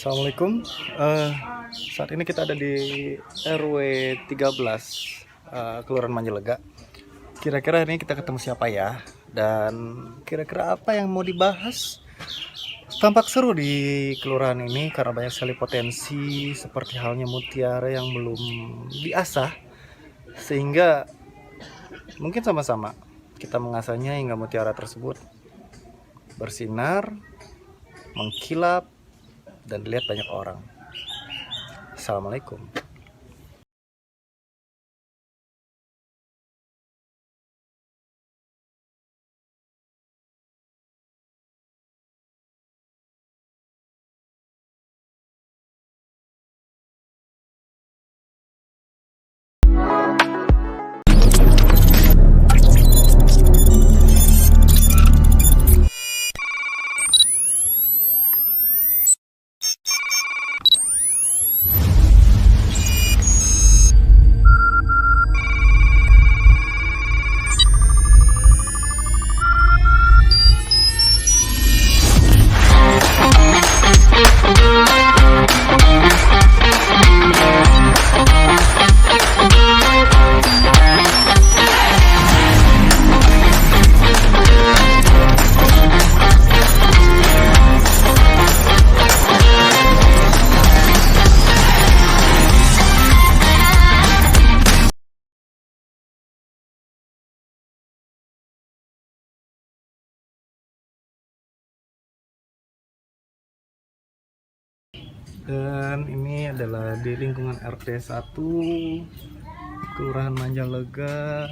Assalamualaikum. Saat ini kita ada di RW 13, Kelurahan Manjalega. Kira-kira ini kita ketemu siapa ya? Dan kira-kira apa yang mau dibahas? Tampak seru di kelurahan ini karena banyak sekali potensi seperti halnya mutiara yang belum diasah, sehingga mungkin sama-sama kita mengasahnya hingga mutiara tersebut bersinar, mengkilap, dan dilihat banyak orang. Assalamualaikum. Dan ini adalah di lingkungan RT 1 Kelurahan Manjalega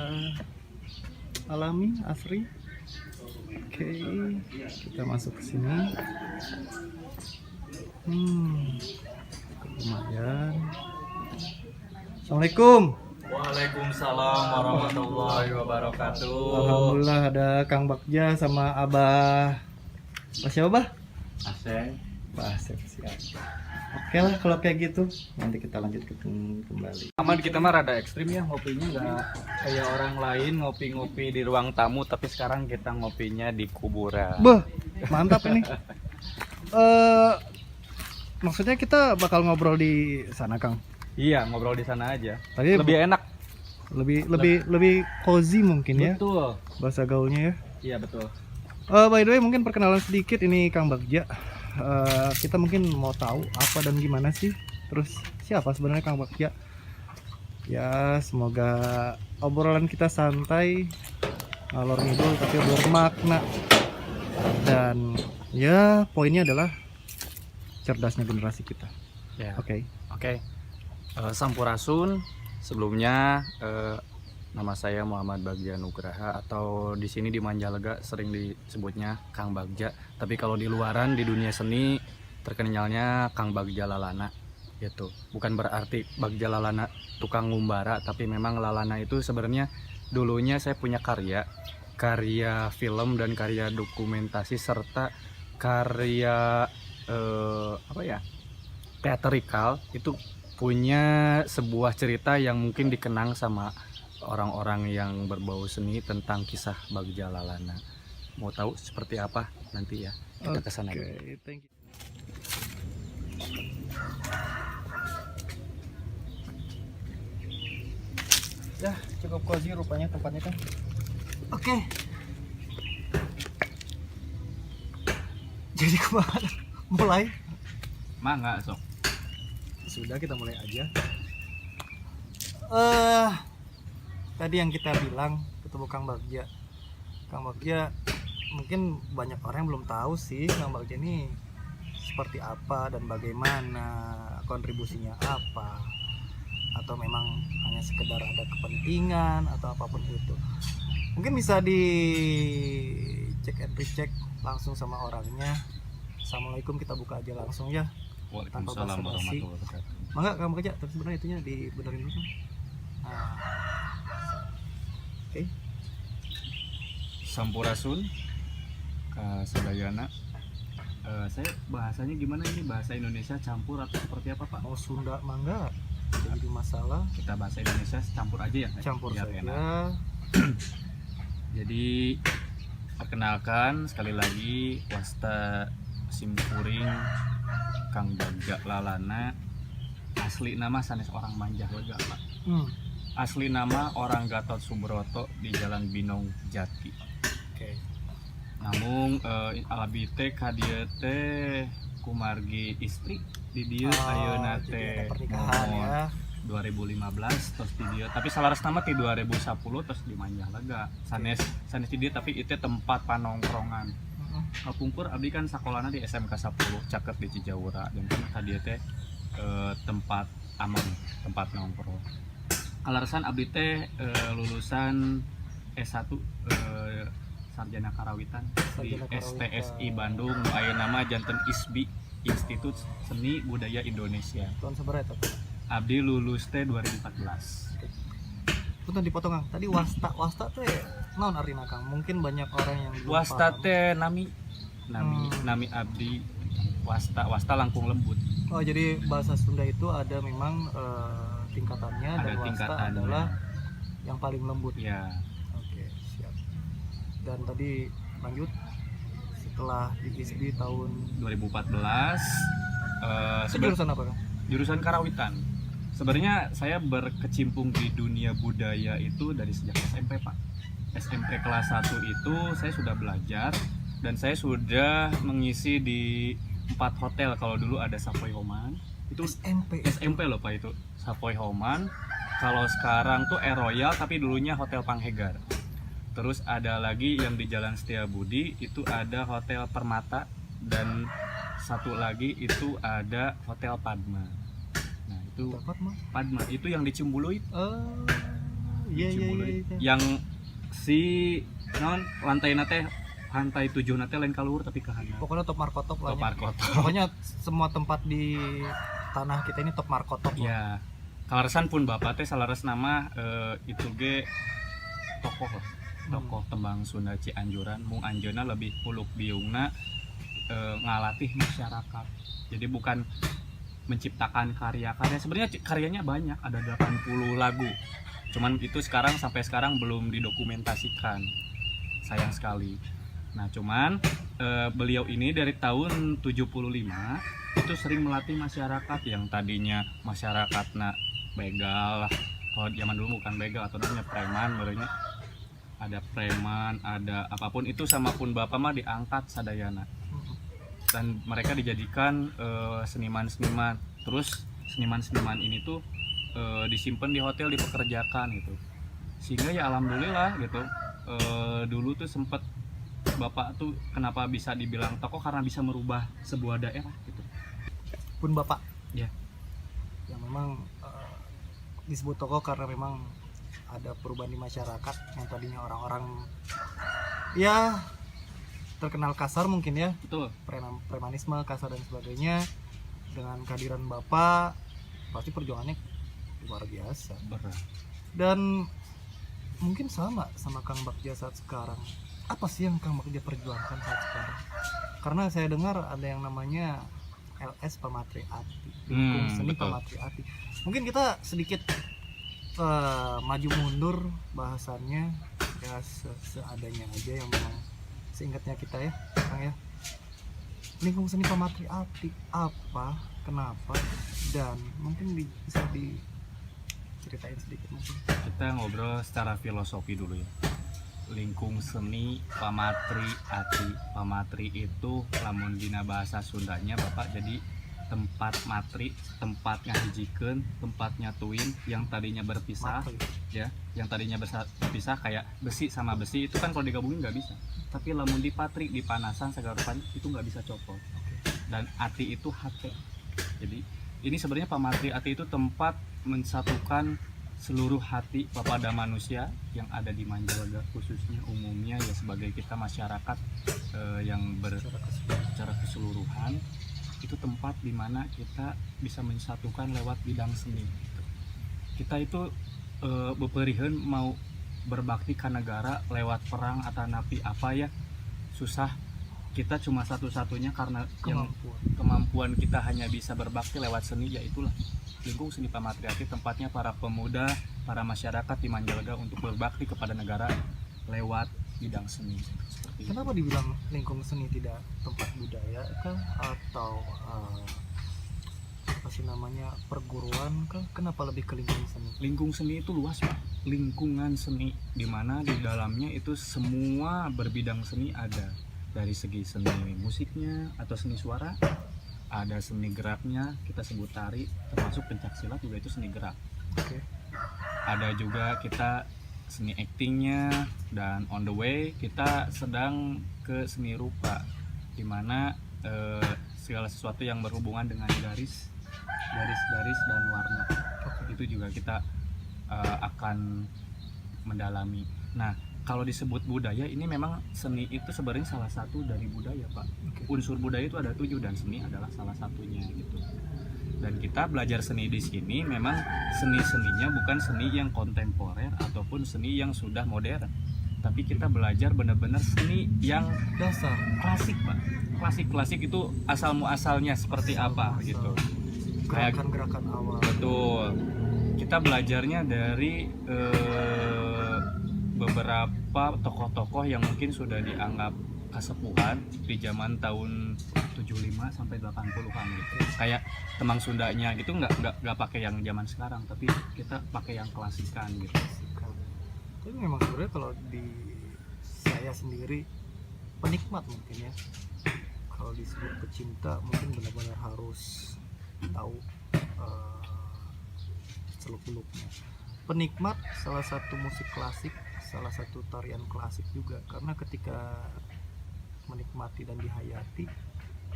Alami Asri. Oke, kita masuk ke sini. Lumayan. Assalamualaikum. Waalaikumsalam warahmatullahi wabarakatuh. Alhamdulillah ada Kang Bagja sama Abah. Siapa, Bah? Aseng. Bah, siap. Oke lah kalau kayak gitu, nanti kita lanjut kembali. Aman, kita mah rada ekstrim ya ngopinya, nggak kayak orang lain ngopi-ngopi di ruang tamu, tapi sekarang kita ngopinya di kuburan. Beh, mantap ini. Maksudnya kita bakal ngobrol di sana, Kang. Iya, ngobrol di sana aja. Tapi Lebih enak. lebih cozy mungkin ya. Betul. Bahasa gaulnya ya. Iya, betul. By the way, mungkin perkenalan sedikit, ini Kang Bagja. Kita mungkin mau tahu apa dan gimana sih, terus siapa sebenarnya Kang Bagja. Ya, semoga obrolan kita santai, ngalor ngidul tapi bermakna. Dan ya, poinnya adalah cerdasnya generasi kita. Ya. Oke. Sampurasun. Sebelumnya nama saya Muhammad Bagja Nugraha, atau di sini di Manjalega sering disebutnya Kang Bagja. Tapi kalau di luaran, di dunia seni, terkenalnya Kang Bagja Lalana gitu. Bukan berarti Bagja Lalana tukang ngumbara, tapi memang Lalana itu sebenarnya dulunya saya punya karya film dan karya dokumentasi serta karya teatrikal. Itu punya sebuah cerita yang mungkin dikenang sama orang-orang yang berbau seni tentang kisah Bagja Lalana. Mau tahu seperti apa nanti ya, kita kesana. Oke, thank you. Ya, cukup cozy rupanya tempatnya kan. Oke. Jadi kemana? Mulai? Mangga sok. Sudah, kita mulai aja. Tadi yang kita bilang ketemu Kang Bagja. Kang Bagja mungkin banyak orang yang belum tahu sih Kang Bagja ini seperti apa dan bagaimana, kontribusinya apa, atau memang hanya sekedar ada kepentingan atau apapun itu. Mungkin bisa dicek and recheck langsung sama orangnya. Assalamualaikum, kita buka aja langsung ya. Waalaikumsalam warahmatullahi wabarakatuh. Mangga Kang Bagja, tapi sebenarnya itunya dibenerin dulu. Oke. Sampurasun Sadayana. Saya bahasanya gimana ini? Bahasa Indonesia campur atau seperti apa, Pak? Mau Sunda mangga, jadi masalah. Kita bahasa Indonesia campur aja ya. Campur biar saja. enak. Jadi perkenalkan sekali lagi, Wasta Simkuring Kang Bagja lalana asli nama sanes orang Manjahlega Pak. Asli nama orang Gatot Subroto di Jalan Binong Jati. Oke. Namun abi teh kadieu teh kumargi istri di dieu ayeuna Jadi teh ada pernikahan ya. 2015 terus di dieu tapi salaras nama ti 2010 terus di Manjahlega sanes di dieu tapi itu tempat panongkrongan. Kapungkur abdi kan sakolana di SMK 10 caket di Cijaura dan kan kadieu teh tempat aman, tempat nongkrong. Alasan abdi teh lulusan S1 Sarjana Karawitan di Sarjana Karawitan. STSI Bandung nu aya nama janten ISBI Institut Seni Budaya Indonesia. Tahun seberapa tuh? Abdi lulus teh 2014. Punten dipotong Kang. Tadi wasta teh naon artina Kang? Mungkin banyak orang yang belum Wasta paham. teh nami abdi wasta langkung lembut. Oh, jadi bahasa Sunda itu ada memang tingkatannya Ada dan wasta tingkatannya. adalah yang paling lembut. Ya, Oke, siap. Dan tadi lanjut setelah di ISBI tahun 2014 itu jurusan apa Kang? jurusan Karawitan. Sebenarnya saya berkecimpung di dunia budaya itu dari sejak SMP Pak. SMP kelas 1 itu saya sudah belajar dan saya sudah mengisi di 4 hotel. Kalau dulu ada Savoy Homan itu SMP loh Pak, itu Savoy Homan. Kalau sekarang tuh Air Royal tapi dulunya Hotel Panghegar. Terus ada lagi yang di Jalan Setiabudi itu ada Hotel Permata dan satu lagi itu ada Hotel Padma. Nah itu Dapat mah? Padma itu yang di Ciumbuluit. Iya. Yang si non lantai nate lantai 7 nate lain kaluhur tapi ke handap. Pokoknya top markotop lah. Top Markotop. Pokoknya semua tempat di tanah kita ini top markotop. Ya. Kalarasan pun bapak teh salaras nama itu ge tokoh lah. Tokoh tembang Sunda Cianjuran. Mung anjeunna lebih puluk biungna ngalatih masyarakat. Jadi bukan menciptakan karya-karya. Sebenarnya karyanya banyak, ada 80 lagu. Cuman itu sampai sekarang belum didokumentasikan. Sayang sekali. Nah, cuman beliau ini dari tahun 75 itu sering melatih masyarakat yang tadinya masyarakatna begal lah. Kalau zaman dulu bukan begal atau namanya preman barunya. Ada preman, ada apapun itu sama pun bapak mah diangkat sadayana. Dan mereka dijadikan seniman-seniman. Terus seniman-seniman ini tuh disimpan di hotel, dipekerjakan gitu. Sehingga ya alhamdulillah gitu. Dulu tuh sempet bapak tuh kenapa bisa dibilang tokoh karena bisa merubah sebuah daerah gitu. Pun bapak. Ya. Yang memang disebut tokoh karena memang ada perubahan di masyarakat yang tadinya orang-orang ya terkenal kasar mungkin ya, Betul. premanisme kasar dan sebagainya. Dengan kehadiran bapak pasti perjuangannya luar biasa. Berat. Dan mungkin sama Kang Bagja saat sekarang. Apa sih yang Kang Bagja perjuangkan saat sekarang? Karena saya dengar ada yang namanya LS Pamatri Ati, Lingkung Seni betul. Pamatri Ati. Mungkin kita sedikit maju mundur bahasannya ya seadanya aja yang memang seingatnya kita ya Kang ya. Lingkung Seni Pamatri Ati apa, kenapa, dan mungkin bisa diceritain sedikit mungkin. Kita ngobrol secara filosofi dulu ya. Lingkung Seni Pamatri Ati. Pamatri itu lamun dina bahasa Sundanya Bapak jadi tempat matri, tempat ngahijikeun, tempat nyatuin yang tadinya berpisah. Matri. Ya, yang tadinya berpisah kayak besi sama besi itu kan kalau digabungin nggak bisa. Tapi lamun dipatri, dipanasan segala rupanya itu nggak bisa copot. Dan ati itu hati. Jadi ini sebenarnya Pamatri Ati itu tempat mensatukan seluruh hati kepada manusia yang ada di Manjalaga, khususnya umumnya ya sebagai kita masyarakat yang secara keseluruhan itu tempat dimana kita bisa mensatukan lewat bidang seni. Kita itu beperiheun mau berbakti ke negara lewat perang atau napi apa ya susah. Kita cuma satu-satunya karena kemampuan kita hanya bisa berbakti lewat seni, yaitulah Lingkung Seni Pamatri Ati, tempatnya para pemuda, para masyarakat di Manjalaga untuk berbakti kepada negara lewat bidang seni seperti itu. Kenapa dibilang lingkung seni tidak tempat budaya kah atau apa sih namanya perguruan kah? Kenapa lebih ke lingkung seni? Lingkung seni itu luas Pak, lingkungan seni di mana di dalamnya itu semua berbidang seni ada, dari segi seni musiknya atau seni suara, ada seni geraknya kita sebut tari, termasuk pencaksilat juga itu seni gerak. Oke. Ada juga kita seni actingnya, dan on the way kita sedang ke seni rupa di mana segala sesuatu yang berhubungan dengan garis dan warna itu juga kita akan mendalami. Nah, kalau disebut budaya ini memang seni itu sebenarnya salah satu dari budaya Pak. Unsur budaya itu ada 7 dan seni adalah salah satunya gitu. Dan kita belajar seni di sini memang seni-seninya bukan seni yang kontemporer ataupun seni yang sudah modern, tapi kita belajar benar-benar seni yang Dasar. klasik Pak. Klasik itu asal muasalnya seperti apa gitu. Kayak Gerakan-gerakan awal. betul. Kita belajarnya dari beberapa tokoh-tokoh yang mungkin sudah dianggap kesepuhan di zaman tahun 75 sampai 80-an gitu. Kayak Temang Sundanya gitu nggak pakai yang zaman sekarang, tapi kita pakai yang klasikan gitu. Tapi memang sebenarnya kalau di saya sendiri penikmat mungkin ya. Kalau disebut pecinta mungkin benar-benar harus tahu seluk-beluknya. Penikmat salah satu musik klasik, salah satu tarian klasik juga, karena ketika menikmati dan dihayati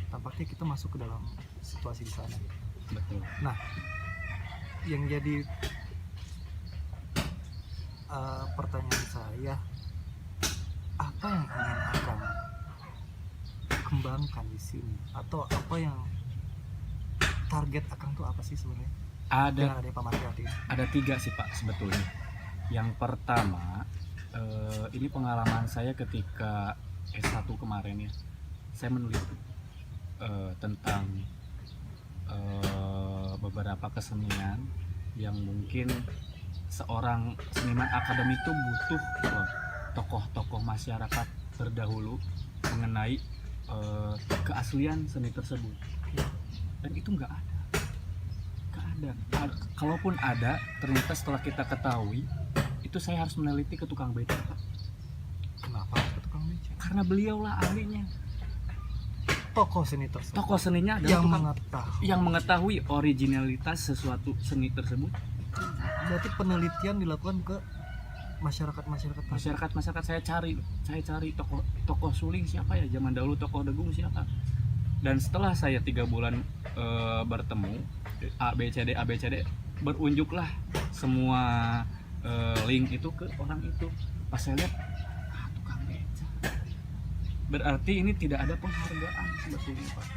tampaknya kita masuk ke dalam situasi di sana. Betul. Nah, yang jadi pertanyaan saya, apa yang ingin akan kembangkan di sini, atau apa yang target Akang tuh apa sih sebenarnya dengan adanya Paman Kreatif? Ada 3 sih Pak sebetulnya. Yang pertama, ini pengalaman saya ketika S1 kemarin ya. Saya meneliti tentang beberapa kesenian yang mungkin seorang seniman akademi itu butuh tokoh-tokoh masyarakat terdahulu mengenai keaslian seni tersebut. Dan itu nggak ada. Kalaupun ada, ternyata setelah kita ketahui, itu saya harus meneliti ke tukang beca. Kenapa harus ke tukang beca? Karena beliaulah ahlinya. Tokoh seni tersebut. Tokoh seninya adalah yang mengetahui originalitas sesuatu seni tersebut. Berarti penelitian dilakukan ke masyarakat. Saya cari tokoh suling siapa ya, zaman dahulu tokoh degung siapa. Dan setelah saya 3 bulan bertemu ABCD berunjuklah semua link itu ke orang itu. Pas saya lihat tukang beca, berarti ini tidak ada penghargaan sebetulnya Pak.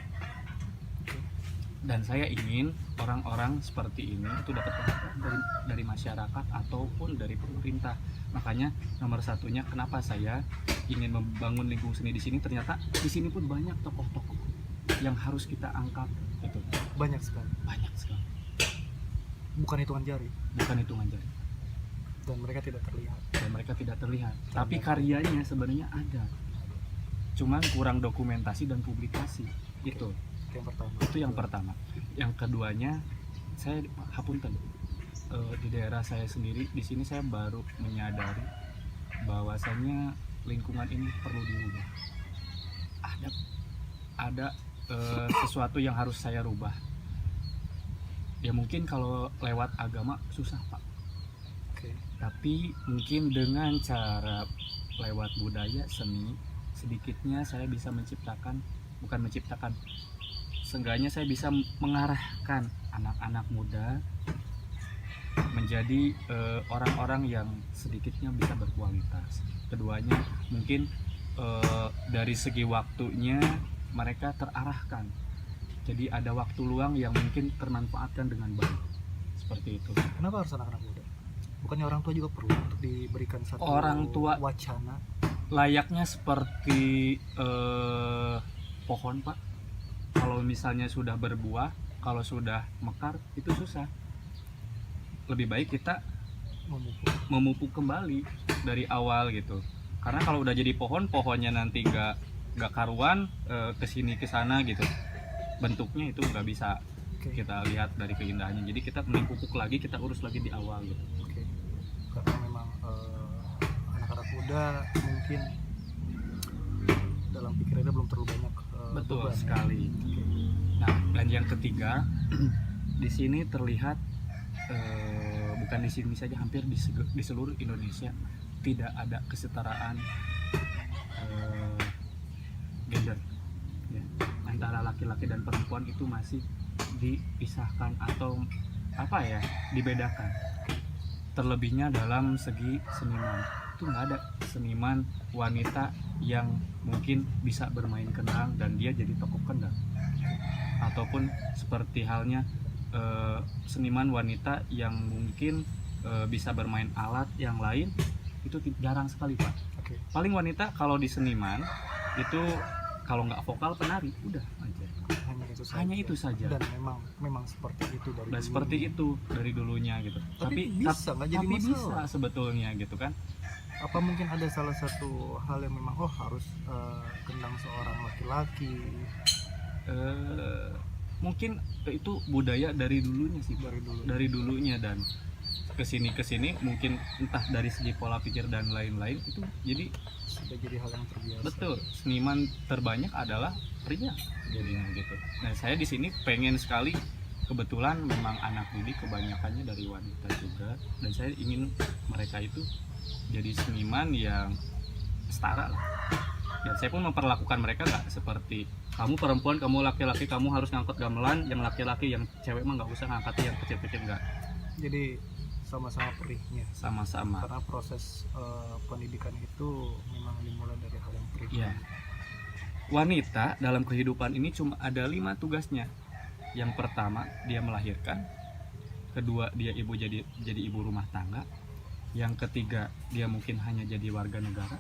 Dan saya ingin orang-orang seperti ini itu dapat penghargaan dari masyarakat ataupun dari pemerintah. Makanya nomor satunya kenapa saya ingin membangun lingkung seni di sini, ternyata di sini pun banyak tokoh-tokoh yang harus kita angkat itu. Banyak sekali. Bukan hitungan jari. Dan mereka tidak terlihat. Tapi karyanya sebenarnya ada. Cuman kurang dokumentasi dan publikasi. Itu yang pertama. Yang keduanya, saya hapunten di daerah saya sendiri di sini saya baru menyadari bahwasanya lingkungan ini perlu dirubah. Ada sesuatu yang harus saya rubah. Ya mungkin kalau lewat agama susah Pak. Tapi mungkin dengan cara lewat budaya seni, sedikitnya saya bisa seenggaknya saya bisa mengarahkan anak-anak muda menjadi orang-orang yang sedikitnya bisa berkualitas. Keduanya mungkin dari segi waktunya mereka terarahkan, jadi ada waktu luang yang mungkin termanfaatkan dengan baik, seperti itu. Kenapa harus anak-anak muda? Bukannya orang tua juga perlu untuk diberikan satu orang tua wacana? Layaknya seperti pohon Pak, kalau misalnya sudah berbuah, kalau sudah mekar itu susah. Lebih baik kita memupuk kembali dari awal gitu. Karena kalau udah jadi pohonnya nanti nggak karuan, kesini kesana gitu, bentuknya itu nggak bisa Oke. kita lihat dari keindahannya. Jadi kita mending pupuk lagi, kita urus lagi di awal gitu. Oke. Karena memang anak-anak muda mungkin dalam pikirannya belum terlalu banyak Betul beban, ya. sekali. Oke. Nah, dan yang ketiga, di sini terlihat bukan di sini saja, hampir di seluruh Indonesia tidak ada kesetaraan gender, ya. Antara laki-laki dan perempuan itu masih dipisahkan atau apa ya, dibedakan. Terlebihnya dalam segi seniman, itu nggak ada seniman wanita yang mungkin bisa bermain kendang dan dia jadi tokoh kendang, ataupun seperti halnya seniman wanita yang mungkin bisa bermain alat yang lain, itu jarang sekali Pak. Oke. Paling wanita kalau di seniman itu kalau nggak vokal penari, udah aja. Hanya itu saja. Dan memang seperti itu dari Dan dulu. seperti itu dari dulunya gitu. Tapi bisa nggak jadi tapi bisa masalah. sebetulnya gitu kan. Apa mungkin ada salah satu hal yang memang harus kendang seorang laki-laki Mungkin itu budaya dari dulunya sih, dari dulu? dari dulunya, dan kesini mungkin entah dari segi pola pikir dan lain-lain itu jadi Sudah jadi hal yang terbiasa. betul, seniman terbanyak adalah pria jadinya gitu. Nah, saya di sini pengen sekali, kebetulan memang anak didik kebanyakannya dari wanita juga, dan saya ingin mereka itu jadi seniman yang setara lah. Dan saya pun memperlakukan mereka nggak seperti kamu perempuan, kamu laki-laki, kamu harus ngangkut gamelan, yang laki-laki, yang cewek mah nggak usah ngangkat yang kecil-kecil, nggak. Jadi sama-sama perihnya. Sama-sama. Karena proses pendidikan itu memang dimulai dari hal yang perih. Iya. Wanita dalam kehidupan ini cuma ada 5 tugasnya. Yang pertama dia melahirkan, kedua dia jadi ibu rumah tangga, yang ketiga dia mungkin hanya jadi warga negara,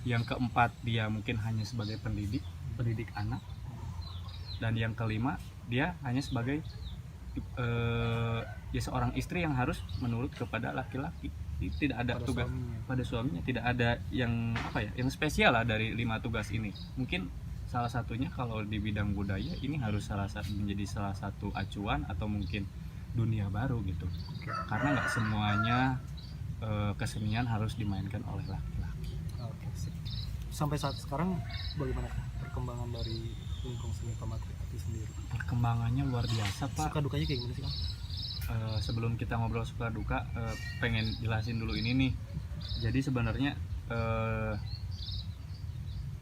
yang keempat dia mungkin hanya sebagai pendidik anak, dan yang kelima dia hanya sebagai ya seorang istri yang harus menurut kepada laki-laki. Tidak ada Pada tugas suaminya. pada suaminya, tidak ada yang apa ya, yang spesial lah dari 5 tugas ini. Mungkin salah satunya kalau di bidang budaya ini harus menjadi salah satu acuan atau mungkin dunia baru gitu. Oke. Karena nggak semuanya kesenian harus dimainkan oleh laki-laki. Oke, sip. Sampai saat sekarang bagaimana perkembangan dari lingkung seni Pamatri Ati sendiri? Perkembangannya luar biasa Pak. Suka dukanya kayak gimana sih, Kang? Sebelum kita ngobrol suka duka, pengen jelasin dulu ini nih. Jadi sebenarnya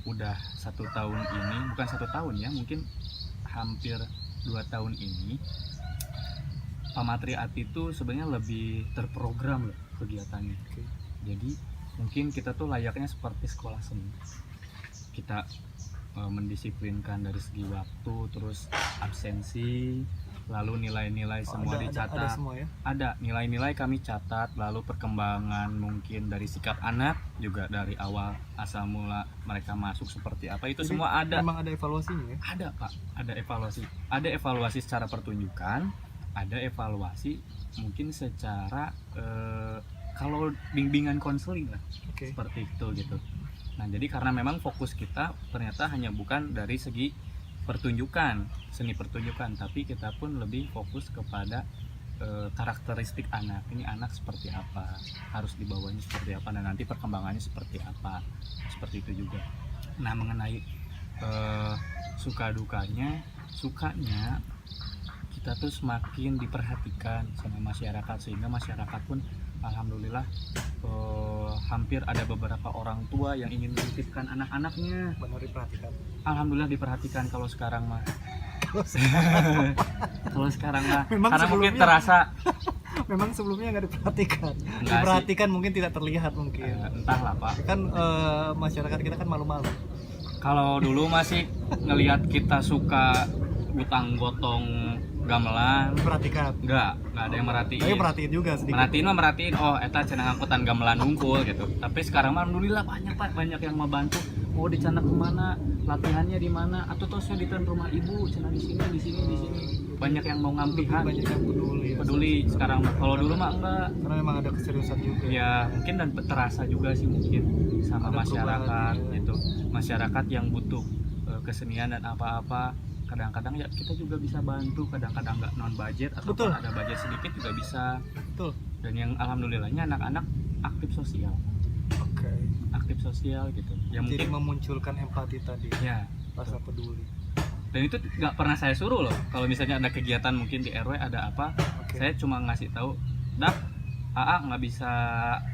udah 1 tahun ini, bukan 1 tahun ya, mungkin hampir 2 tahun ini Pamatri Ati itu sebenarnya lebih terprogram loh kegiatannya. Oke. Jadi mungkin kita tuh layaknya seperti sekolah seni. Kita mendisiplinkan dari segi waktu, terus absensi, lalu nilai-nilai semua ada dicatat. semua ya? Ada nilai-nilai kami catat, lalu perkembangan mungkin dari sikap anak juga dari awal asal mula mereka masuk seperti apa, itu Jadi semua ada. Memang ada evaluasinya ya? Ada Pak, ada evaluasi secara pertunjukan, ada evaluasi mungkin secara kalau bimbingan konseling lah, Oke. seperti itu gitu. Nah, jadi karena memang fokus kita ternyata hanya bukan dari segi pertunjukan, seni pertunjukan, tapi kita pun lebih fokus kepada karakteristik anak. Ini anak seperti apa, harus dibawanya seperti apa, dan nanti perkembangannya seperti apa, seperti itu juga. Nah, mengenai suka dukanya, sukanya kita tuh semakin diperhatikan sama masyarakat, sehingga masyarakat pun alhamdulillah hampir ada beberapa orang tua yang ingin menitipkan anak-anaknya. Benar diperhatikan. Alhamdulillah diperhatikan kalau sekarang mah. Kalau sekarang mah, Memang karena mungkin sebelumnya- terasa Memang sebelumnya nggak diperhatikan. Enggak Diperhatikan mungkin tidak terlihat mungkin. entahlah Pak. Kan masyarakat kita kan malu-malu. Kalau dulu masih ngelihat kita suka gotong gamelan, Perhatikan. nggak ada yang merhatiin. Tapi perhatiin juga sedikit. Merhatiin, oh eta cenah angkutan gamelan hungkul gitu. Tapi sekarang mah alhamdulillah banyak Pak, banyak yang membantu mau dicana kemana, latihannya di mana, atau tosnya di rumah ibu, cina di sini, di sini, di sini. Banyak yang mau ngampihan, banyak yang peduli ya, peduli sekarang mah. Kalau dulu mah enggak. karena memang ada keseriusan juga Ya mungkin dan terasa juga sih mungkin sama Ada masyarakat perubahan, ya. gitu, masyarakat yang butuh kesenian dan apa-apa. Kadang-kadang ya kita juga bisa bantu, kadang-kadang nggak non budget atau Betul. ada budget sedikit juga bisa. betul. Dan yang alhamdulillahnya anak-anak aktif sosial, Oke. aktif sosial gitu ya. Jadi Mungkin memunculkan empati tadi, ya, rasa peduli. dan itu nggak pernah saya suruh loh. Kalau misalnya ada kegiatan mungkin di RW ada apa, Oke. saya cuma ngasih tahu, dah AA nggak bisa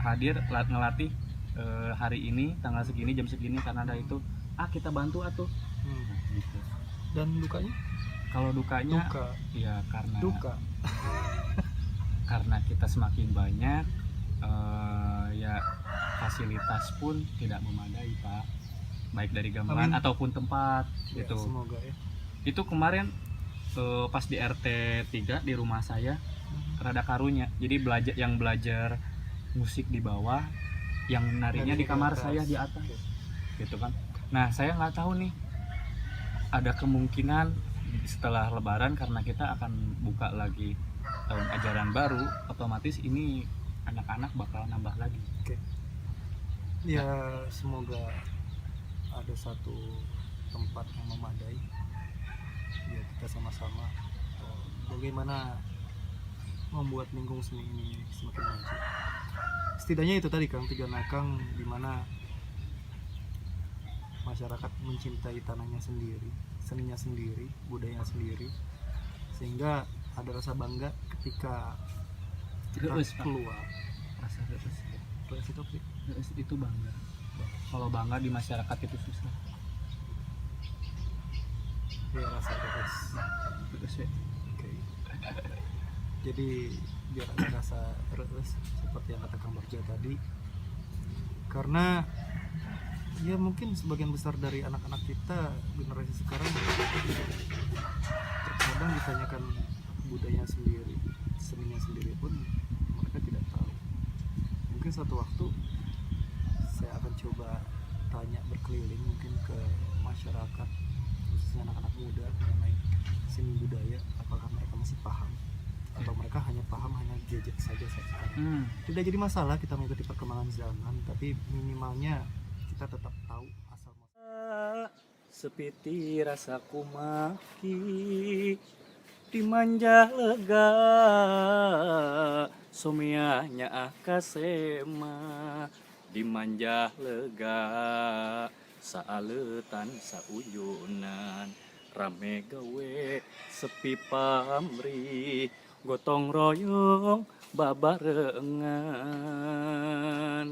hadir ngelatih hari ini tanggal segini jam segini karena ada itu, kita bantu atuh. Hmm. Nah, gitu. Dan dukanya? Kalau dukanya Duka. ya Duka. karena kita semakin banyak, ya fasilitas pun tidak memadai Pak, baik dari gamelan Amin. ataupun tempat Ya, gitu. semoga ya. Itu kemarin pas di RT 3 di rumah saya rada karunya, jadi belajar musik di bawah, yang narinya Nari di kamar atas. saya di atas. Oke. Gitu kan. Nah saya nggak tahu nih, ada kemungkinan setelah lebaran karena kita akan buka lagi tahun ajaran baru, otomatis ini anak-anak bakal nambah lagi. Ya, semoga ada satu tempat yang memadai. Ya, kita sama-sama bagaimana membuat lingkung seni ini semakin maju. Setidaknya itu tadi Kang, 3 nakang di mana masyarakat mencintai tanahnya sendiri, seninya sendiri, budayanya sendiri, sehingga ada rasa bangga ketika kita Reus, Pak. keluar. Rasa reus. Reus itu apa sih? Reus itu bangga. Kalau bangga di masyarakat itu susah. Ya, rasa reus. Reus ya. Oke. Jadi biar ada rasa reus seperti yang kata Kang Bagja tadi, karena ya mungkin sebagian besar dari anak-anak kita generasi sekarang terkadang ditanyakan budaya sendiri, seninya sendiri pun mereka tidak tahu. Mungkin satu waktu saya akan coba tanya berkeliling mungkin ke masyarakat, khususnya anak-anak muda mengenai seni budaya, apakah mereka masih paham atau mereka hanya paham hanya gadget saja saat sekarang. Tidak jadi masalah kita mengikuti perkembangan zaman, tapi minimalnya kita tetap tahu asal muasal. Sepiti rasaku maki dimanja lega, somianya akasema dimanja lega, saaletan saujunan rame gawe sepi pamrih gotong royong babarengan.